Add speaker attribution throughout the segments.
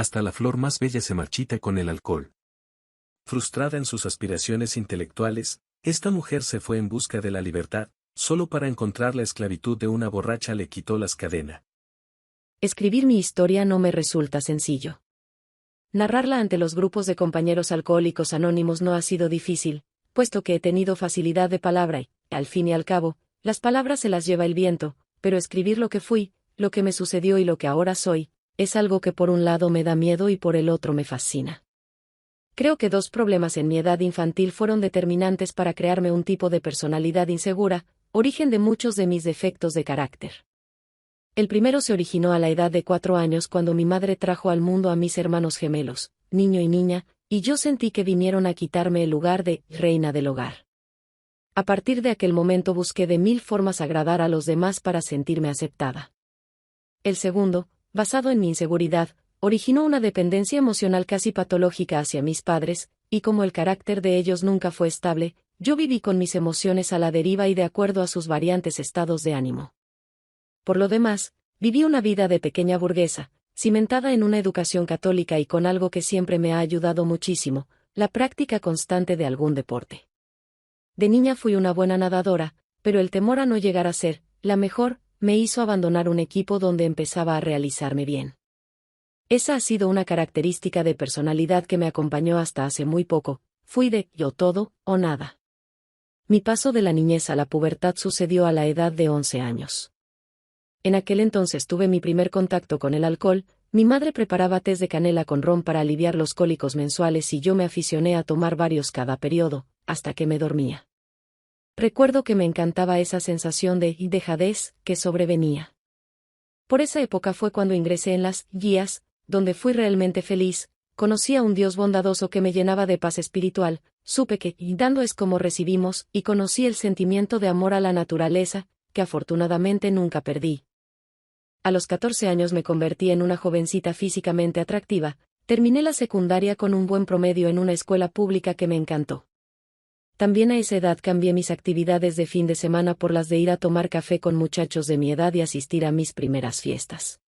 Speaker 1: Hasta la flor más bella se marchita con el alcohol. Frustrada en sus aspiraciones intelectuales, esta mujer se fue en busca de la libertad, solo para encontrar la esclavitud de una borracha le quitó las cadenas.
Speaker 2: Escribir mi historia no me resulta sencillo. Narrarla ante los grupos de compañeros alcohólicos anónimos no ha sido difícil, puesto que he tenido facilidad de palabra y, al fin y al cabo, las palabras se las lleva el viento, pero escribir lo que fui, lo que me sucedió y lo que ahora soy, es algo que por un lado me da miedo y por el otro me fascina. Creo que dos problemas en mi edad infantil fueron determinantes para crearme un tipo de personalidad insegura, origen de muchos de mis defectos de carácter. El primero se originó a la edad de 4 años cuando mi madre trajo al mundo a mis hermanos gemelos, niño y niña, y yo sentí que vinieron a quitarme el lugar de reina del hogar. A partir de aquel momento busqué de 1000 formas agradar a los demás para sentirme aceptada. El segundo, basado en mi inseguridad, originó una dependencia emocional casi patológica hacia mis padres, y como el carácter de ellos nunca fue estable, yo viví con mis emociones a la deriva y de acuerdo a sus variantes estados de ánimo. Por lo demás, viví una vida de pequeña burguesa, cimentada en una educación católica y con algo que siempre me ha ayudado muchísimo, la práctica constante de algún deporte. De niña fui una buena nadadora, pero el temor a no llegar a ser la mejor me hizo abandonar un equipo donde empezaba a realizarme bien. Esa ha sido una característica de personalidad que me acompañó hasta hace muy poco, fui de yo todo o nada. Mi paso de la niñez a la pubertad sucedió a la edad de 11 años. En aquel entonces tuve mi primer contacto con el alcohol, mi madre preparaba tés de canela con ron para aliviar los cólicos mensuales y yo me aficioné a tomar varios cada periodo, hasta que me dormía. Recuerdo que me encantaba esa sensación de dejadez que sobrevenía. Por esa época fue cuando ingresé en las guías, donde fui realmente feliz, conocí a un Dios bondadoso que me llenaba de paz espiritual, supe que dando es como recibimos, y conocí el sentimiento de amor a la naturaleza, que afortunadamente nunca perdí. A los 14 años me convertí en una jovencita físicamente atractiva, terminé la secundaria con un buen promedio en una escuela pública que me encantó. También a esa edad cambié mis actividades de fin de semana por las de ir a tomar café con muchachos de mi edad y asistir a mis primeras fiestas.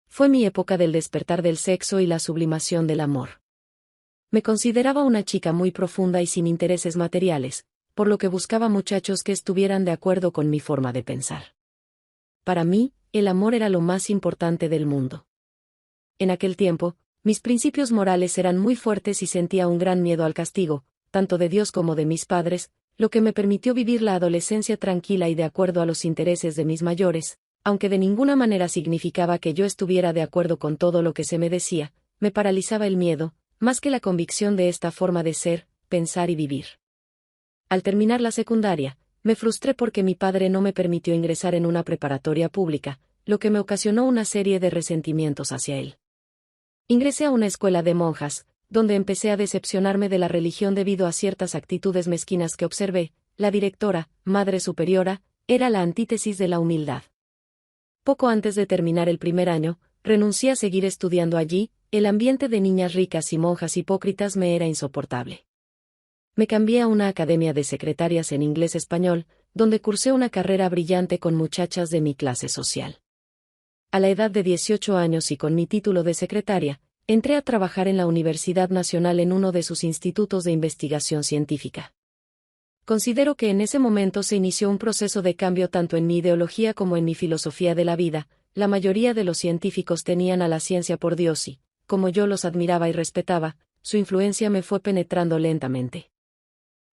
Speaker 2: Fue mi época del despertar del sexo y la sublimación del amor. Me consideraba una chica muy profunda y sin intereses materiales, por lo que buscaba muchachos que estuvieran de acuerdo con mi forma de pensar. Para mí, el amor era lo más importante del mundo. En aquel tiempo, mis principios morales eran muy fuertes y sentía un gran miedo al castigo, tanto de Dios como de mis padres, lo que me permitió vivir la adolescencia tranquila y de acuerdo a los intereses de mis mayores, aunque de ninguna manera significaba que yo estuviera de acuerdo con todo lo que se me decía, me paralizaba el miedo, más que la convicción de esta forma de ser, pensar y vivir. Al terminar la secundaria, me frustré porque mi padre no me permitió ingresar en una preparatoria pública, lo que me ocasionó una serie de resentimientos hacia él. Ingresé a una escuela de monjas, donde empecé a decepcionarme de la religión debido a ciertas actitudes mezquinas que observé. La directora, madre superiora, era la antítesis de la humildad. Poco antes de terminar el primer año, renuncié a seguir estudiando allí, el ambiente de niñas ricas y monjas hipócritas me era insoportable. Me cambié a una academia de secretarias en inglés-español, donde cursé una carrera brillante con muchachas de mi clase social. A la edad de 18 años y con mi título de secretaria, entré a trabajar en la Universidad Nacional en uno de sus institutos de investigación científica. Considero que en ese momento se inició un proceso de cambio tanto en mi ideología como en mi filosofía de la vida. La mayoría de los científicos tenían a la ciencia por Dios y, como yo los admiraba y respetaba, su influencia me fue penetrando lentamente.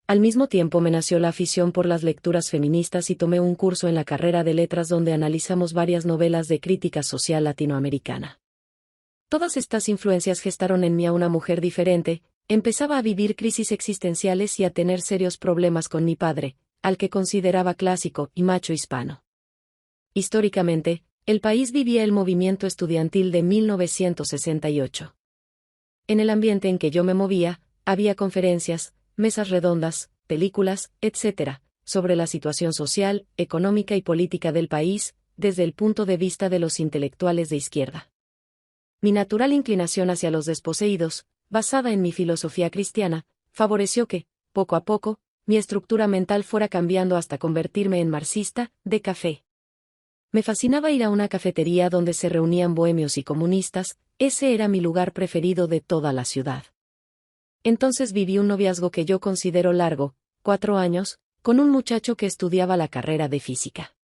Speaker 2: Al mismo tiempo me nació la afición por las lecturas feministas y tomé un curso en la carrera de letras donde analizamos varias novelas de crítica social latinoamericana. Todas estas influencias gestaron en mí a una mujer diferente. Empezaba a vivir crisis existenciales y a tener serios problemas con mi padre, al que consideraba clásico y macho hispano. Históricamente, el país vivía el movimiento estudiantil de 1968. En el ambiente en que yo me movía, había conferencias, mesas redondas, películas, etc., sobre la situación social, económica y política del país, desde el punto de vista de los intelectuales de izquierda. Mi natural inclinación hacia los desposeídos, basada en mi filosofía cristiana, favoreció que, poco a poco, mi estructura mental fuera cambiando hasta convertirme en marxista, de café. Me fascinaba ir a una cafetería donde se reunían bohemios y comunistas, ese era mi lugar preferido de toda la ciudad. Entonces viví un noviazgo que yo considero largo, 4 años, con un muchacho que estudiaba la carrera de física.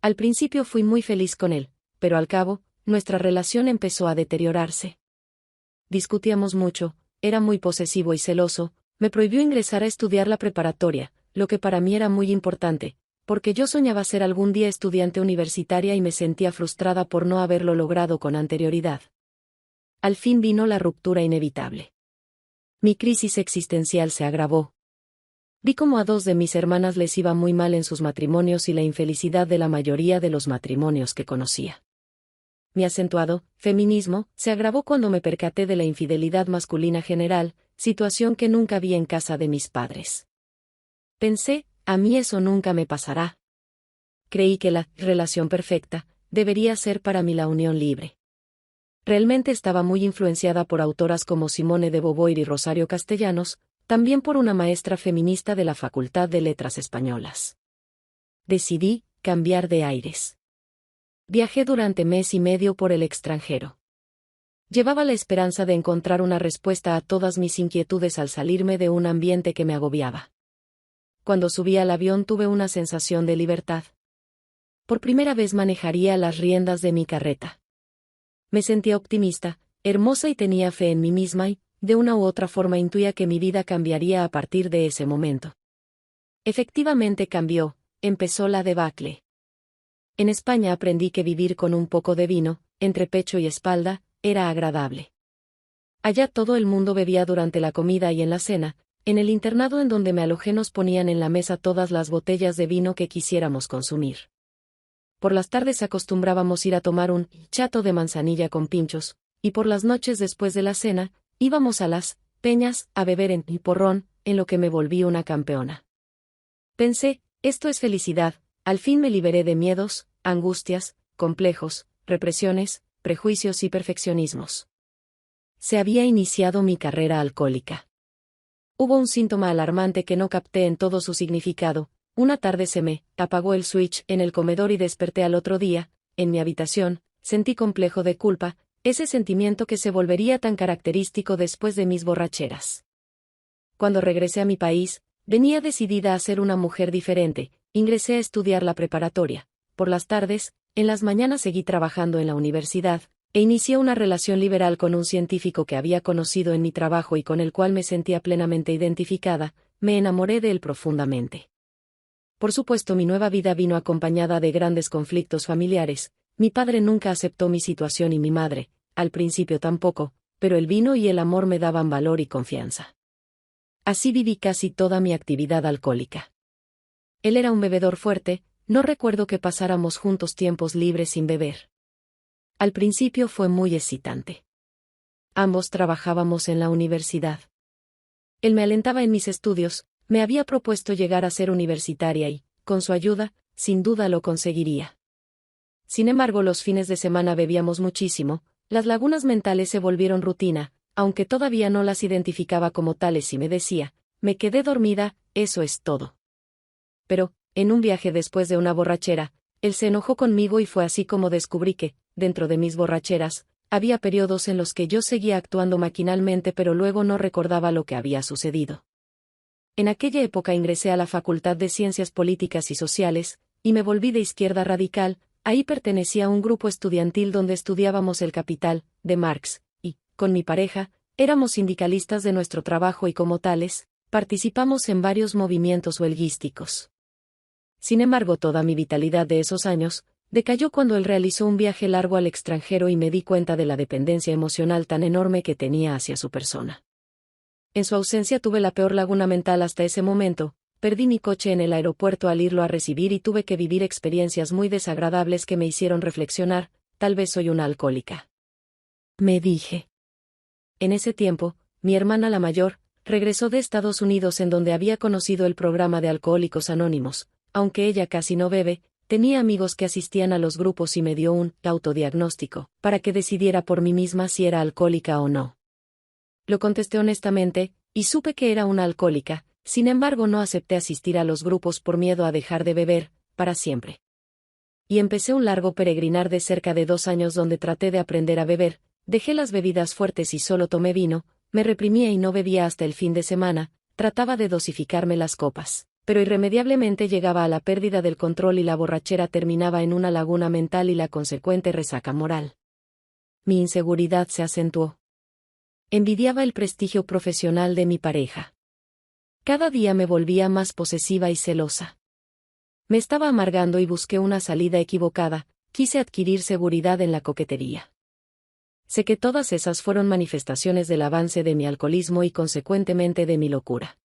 Speaker 2: Al principio fui muy feliz con él, pero al cabo, nuestra relación empezó a deteriorarse. Discutíamos mucho, era muy posesivo y celoso, me prohibió ingresar a estudiar la preparatoria, lo que para mí era muy importante, porque yo soñaba ser algún día estudiante universitaria y me sentía frustrada por no haberlo logrado con anterioridad. Al fin vino la ruptura inevitable. Mi crisis existencial se agravó. Vi cómo a 2 de mis hermanas les iba muy mal en sus matrimonios y la infelicidad de la mayoría de los matrimonios que conocía. Mi acentuado feminismo se agravó cuando me percaté de la infidelidad masculina general, situación que nunca vi en casa de mis padres. Pensé, a mí eso nunca me pasará. Creí que la relación perfecta debería ser para mí la unión libre. Realmente estaba muy influenciada por autoras como Simone de Beauvoir y Rosario Castellanos, también por una maestra feminista de la Facultad de Letras Españolas. Decidí cambiar de aires. Viajé durante mes y medio por el extranjero. Llevaba la esperanza de encontrar una respuesta a todas mis inquietudes al salirme de un ambiente que me agobiaba. Cuando subí al avión tuve una sensación de libertad. Por primera vez manejaría las riendas de mi carreta. Me sentía optimista, hermosa y tenía fe en mí misma y, de una u otra forma intuía que mi vida cambiaría a partir de ese momento. Efectivamente cambió, empezó la debacle. En España aprendí que vivir con un poco de vino, entre pecho y espalda, era agradable. Allá todo el mundo bebía durante la comida y en la cena, en el internado en donde me alojé nos ponían en la mesa todas las botellas de vino que quisiéramos consumir. Por las tardes acostumbrábamos ir a tomar un chato de manzanilla con pinchos, y por las noches después de la cena, íbamos a las peñas a beber en porrón, en lo que me volví una campeona. Pensé, esto es felicidad, al fin me liberé de miedos, angustias, complejos, represiones, prejuicios y perfeccionismos. Se había iniciado mi carrera alcohólica. Hubo un síntoma alarmante que no capté en todo su significado. Una tarde se me apagó el switch en el comedor y desperté al otro día, en mi habitación, sentí complejo de culpa, ese sentimiento que se volvería tan característico después de mis borracheras. Cuando regresé a mi país, venía decidida a ser una mujer diferente, ingresé a estudiar la preparatoria. Por las tardes, en las mañanas seguí trabajando en la universidad, e inicié una relación liberal con un científico que había conocido en mi trabajo y con el cual me sentía plenamente identificada, me enamoré de él profundamente. Por supuesto, mi nueva vida vino acompañada de grandes conflictos familiares. Mi padre nunca aceptó mi situación y mi madre, al principio tampoco, pero el vino y el amor me daban valor y confianza. Así viví casi toda mi actividad alcohólica. Él era un bebedor fuerte, no recuerdo que pasáramos juntos tiempos libres sin beber. Al principio fue muy excitante. Ambos trabajábamos en la universidad. Él me alentaba en mis estudios, me había propuesto llegar a ser universitaria y, con su ayuda, sin duda lo conseguiría. Sin embargo, los fines de semana bebíamos muchísimo, las lagunas mentales se volvieron rutina, aunque todavía no las identificaba como tales y me decía, me quedé dormida, eso es todo. Pero, en un viaje después de una borrachera, él se enojó conmigo y fue así como descubrí que, dentro de mis borracheras, había periodos en los que yo seguía actuando maquinalmente pero luego no recordaba lo que había sucedido. En aquella época ingresé a la Facultad de Ciencias Políticas y Sociales, y me volví de izquierda radical. Ahí pertenecía a un grupo estudiantil donde estudiábamos El Capital, de Marx, y, con mi pareja, éramos sindicalistas de nuestro trabajo y como tales, participamos en varios movimientos huelguísticos. Sin embargo, toda mi vitalidad de esos años, decayó cuando él realizó un viaje largo al extranjero y me di cuenta de la dependencia emocional tan enorme que tenía hacia su persona. En su ausencia tuve la peor laguna mental hasta ese momento. Perdí mi coche en el aeropuerto al irlo a recibir y tuve que vivir experiencias muy desagradables que me hicieron reflexionar, tal vez soy una alcohólica. Me dije. En ese tiempo, mi hermana la mayor, regresó de Estados Unidos en donde había conocido el programa de Alcohólicos Anónimos. Aunque ella casi no bebe, tenía amigos que asistían a los grupos y me dio un autodiagnóstico, para que decidiera por mí misma si era alcohólica o no. Lo contesté honestamente, y supe que era una alcohólica. Sin embargo, no acepté asistir a los grupos por miedo a dejar de beber, para siempre. Y empecé un largo peregrinar de cerca de 2 años donde traté de aprender a beber, dejé las bebidas fuertes y solo tomé vino, me reprimía y no bebía hasta el fin de semana, trataba de dosificarme las copas, pero irremediablemente llegaba a la pérdida del control y la borrachera terminaba en una laguna mental y la consecuente resaca moral. Mi inseguridad se acentuó. Envidiaba el prestigio profesional de mi pareja. Cada día me volvía más posesiva y celosa. Me estaba amargando y busqué una salida equivocada, quise adquirir seguridad en la coquetería. Sé que todas esas fueron manifestaciones del avance de mi alcoholismo y consecuentemente de mi locura.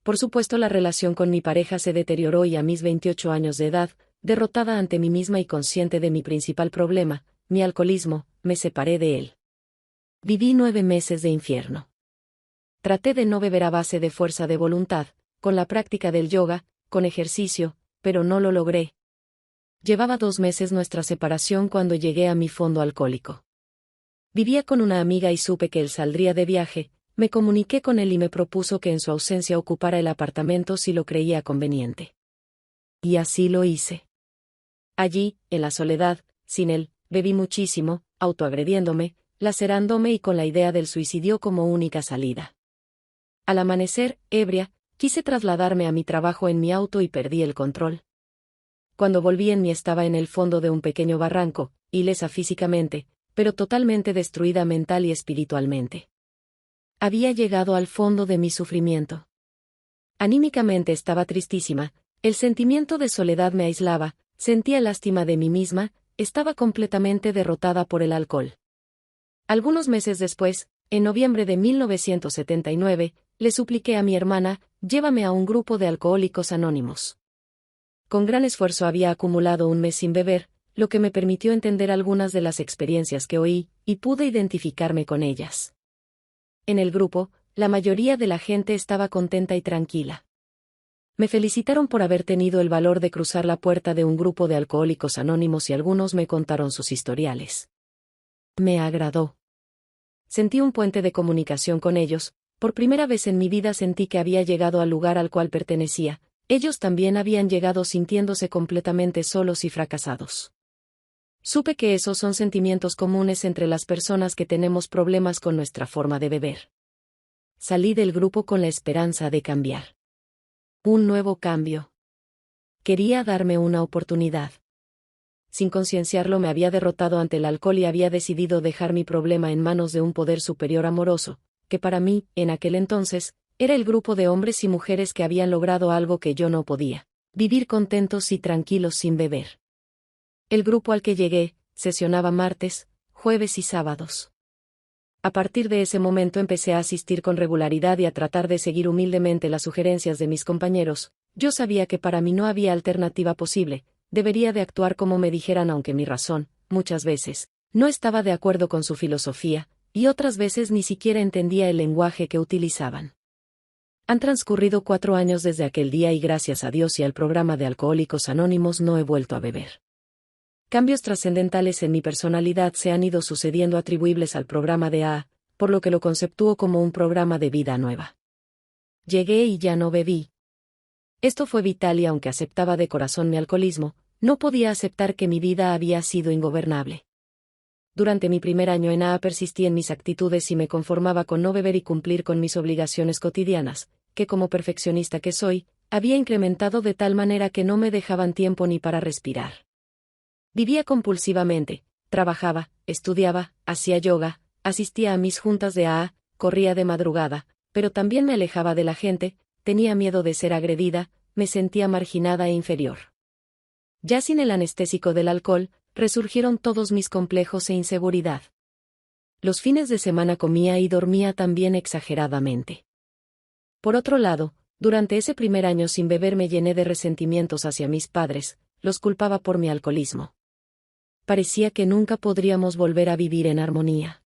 Speaker 2: Por supuesto, la relación con mi pareja se deterioró y a mis 28 años de edad, derrotada ante mí misma y consciente de mi principal problema, mi alcoholismo, me separé de él. Viví 9 meses de infierno. Traté de no beber a base de fuerza de voluntad, con la práctica del yoga, con ejercicio, pero no lo logré. Llevaba 2 meses nuestra separación cuando llegué a mi fondo alcohólico. Vivía con una amiga y supe que él saldría de viaje, me comuniqué con él y me propuso que en su ausencia ocupara el apartamento si lo creía conveniente. Y así lo hice. Allí, en la soledad, sin él, bebí muchísimo, autoagrediéndome, lacerándome y con la idea del suicidio como única salida. Al amanecer, ebria, quise trasladarme a mi trabajo en mi auto y perdí el control. Cuando volví en mí estaba en el fondo de un pequeño barranco, ilesa físicamente, pero totalmente destruida mental y espiritualmente. Había llegado al fondo de mi sufrimiento. Anímicamente estaba tristísima, el sentimiento de soledad me aislaba, sentía lástima de mí misma, estaba completamente derrotada por el alcohol. Algunos meses después, en noviembre de 1979, le supliqué a mi hermana, llévame a un grupo de alcohólicos anónimos. Con gran esfuerzo había acumulado un mes sin beber, lo que me permitió entender algunas de las experiencias que oí, y pude identificarme con ellas. En el grupo, la mayoría de la gente estaba contenta y tranquila. Me felicitaron por haber tenido el valor de cruzar la puerta de un grupo de alcohólicos anónimos y algunos me contaron sus historiales. Me agradó. Sentí un puente de comunicación con ellos, por primera vez en mi vida sentí que había llegado al lugar al cual pertenecía, ellos también habían llegado sintiéndose completamente solos y fracasados. Supe que esos son sentimientos comunes entre las personas que tenemos problemas con nuestra forma de beber. Salí del grupo con la esperanza de cambiar. Un nuevo cambio. Quería darme una oportunidad. Sin concienciarlo me había derrotado ante el alcohol y había decidido dejar mi problema en manos de un poder superior amoroso, que para mí, en aquel entonces, era el grupo de hombres y mujeres que habían logrado algo que yo no podía: vivir contentos y tranquilos sin beber. El grupo al que llegué, sesionaba martes, jueves y sábados. A partir de ese momento empecé a asistir con regularidad y a tratar de seguir humildemente las sugerencias de mis compañeros. Yo sabía que para mí no había alternativa posible, debería de actuar como me dijeran aunque mi razón, muchas veces, no estaba de acuerdo con su filosofía, y otras veces ni siquiera entendía el lenguaje que utilizaban. Han transcurrido 4 años desde aquel día y gracias a Dios y al programa de Alcohólicos Anónimos no he vuelto a beber. Cambios trascendentales en mi personalidad se han ido sucediendo atribuibles al programa de AA, por lo que lo conceptúo como un programa de vida nueva. Llegué y ya no bebí. Esto fue vital y aunque aceptaba de corazón mi alcoholismo, no podía aceptar que mi vida había sido ingobernable. Durante mi primer año en AA persistí en mis actitudes y me conformaba con no beber y cumplir con mis obligaciones cotidianas, que como perfeccionista que soy, había incrementado de tal manera que no me dejaban tiempo ni para respirar. Vivía compulsivamente, trabajaba, estudiaba, hacía yoga, asistía a mis juntas de AA, corría de madrugada, pero también me alejaba de la gente, tenía miedo de ser agredida, me sentía marginada e inferior. Ya sin el anestésico del alcohol, resurgieron todos mis complejos e inseguridad. Los fines de semana comía y dormía también exageradamente. Por otro lado, durante ese primer año sin beber me llené de resentimientos hacia mis padres, los culpaba por mi alcoholismo. Parecía que nunca podríamos volver a vivir en armonía.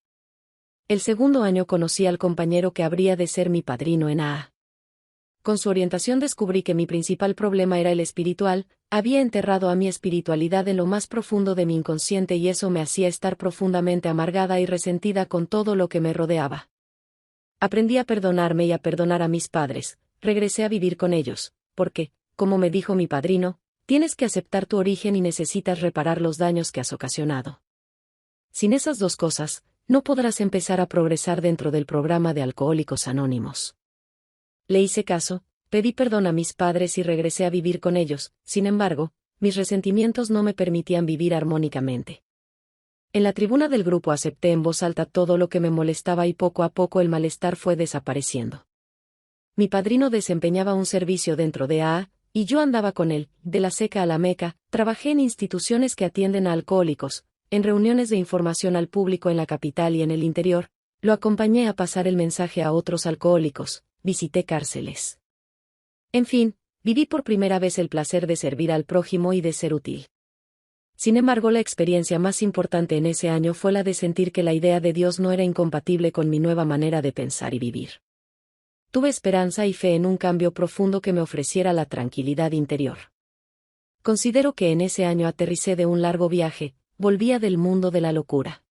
Speaker 2: El segundo año conocí al compañero que habría de ser mi padrino en AA. Con su orientación descubrí que mi principal problema era el espiritual, había enterrado a mi espiritualidad en lo más profundo de mi inconsciente y eso me hacía estar profundamente amargada y resentida con todo lo que me rodeaba. Aprendí a perdonarme y a perdonar a mis padres, regresé a vivir con ellos, porque, como me dijo mi padrino, tienes que aceptar tu origen y necesitas reparar los daños que has ocasionado. Sin esas dos cosas, No podrás empezar a progresar dentro del programa de Alcohólicos Anónimos. Le hice caso, pedí perdón a mis padres y regresé a vivir con ellos. Sin embargo, mis resentimientos no me permitían vivir armónicamente. En la tribuna del grupo acepté en voz alta todo lo que me molestaba y poco a poco el malestar fue desapareciendo. Mi padrino desempeñaba un servicio dentro de AA, y yo andaba con él, de la Seca a la Meca. Trabajé en instituciones que atienden a alcohólicos, en reuniones de información al público en la capital y en el interior, lo acompañé a pasar el mensaje a otros alcohólicos, visité cárceles. En fin, viví por primera vez el placer de servir al prójimo y de ser útil. Sin embargo, la experiencia más importante en ese año fue la de sentir que la idea de Dios no era incompatible con mi nueva manera de pensar y vivir. Tuve esperanza y fe en un cambio profundo que me ofreciera la tranquilidad interior. Considero que en ese año aterricé de un largo viaje, volvía del mundo de la locura.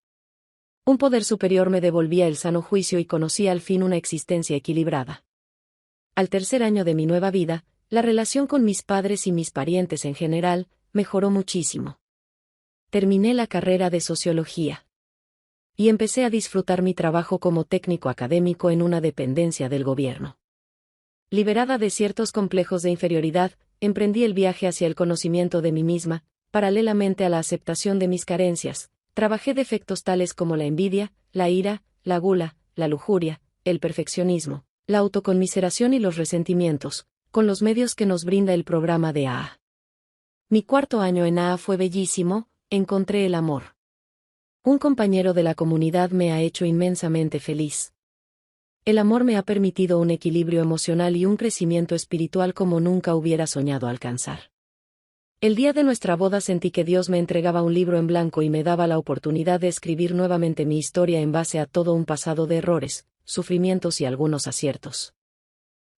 Speaker 2: Un poder superior me devolvía el sano juicio y conocí al fin una existencia equilibrada. Al tercer año de mi nueva vida, la relación con mis padres y mis parientes en general mejoró muchísimo. Terminé la carrera de sociología. Y empecé a disfrutar mi trabajo como técnico académico en una dependencia del gobierno. Liberada de ciertos complejos de inferioridad, emprendí el viaje hacia el conocimiento de mí misma, paralelamente a la aceptación de mis carencias. Trabajé defectos tales como la envidia, la ira, la gula, la lujuria, el perfeccionismo, la autoconmiseración y los resentimientos, con los medios que nos brinda el programa de AA. Mi cuarto año en AA fue bellísimo, encontré el amor. Un compañero de la comunidad me ha hecho inmensamente feliz. El amor me ha permitido un equilibrio emocional y un crecimiento espiritual como nunca hubiera soñado alcanzar. El día de nuestra boda sentí que Dios me entregaba un libro en blanco y me daba la oportunidad de escribir nuevamente mi historia en base a todo un pasado de errores, sufrimientos y algunos aciertos.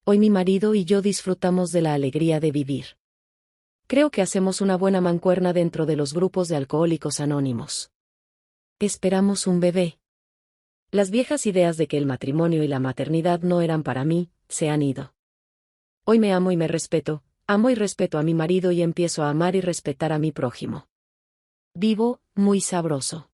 Speaker 2: Hoy mi marido y yo disfrutamos de la alegría de vivir. Creo que hacemos una buena mancuerna dentro de los grupos de Alcohólicos Anónimos. Esperamos un bebé. Las viejas ideas de que el matrimonio y la maternidad no eran para mí, se han ido. Hoy me amo y me respeto, amo y respeto a mi marido y empiezo a amar y respetar a mi prójimo. Vivo, muy sabroso.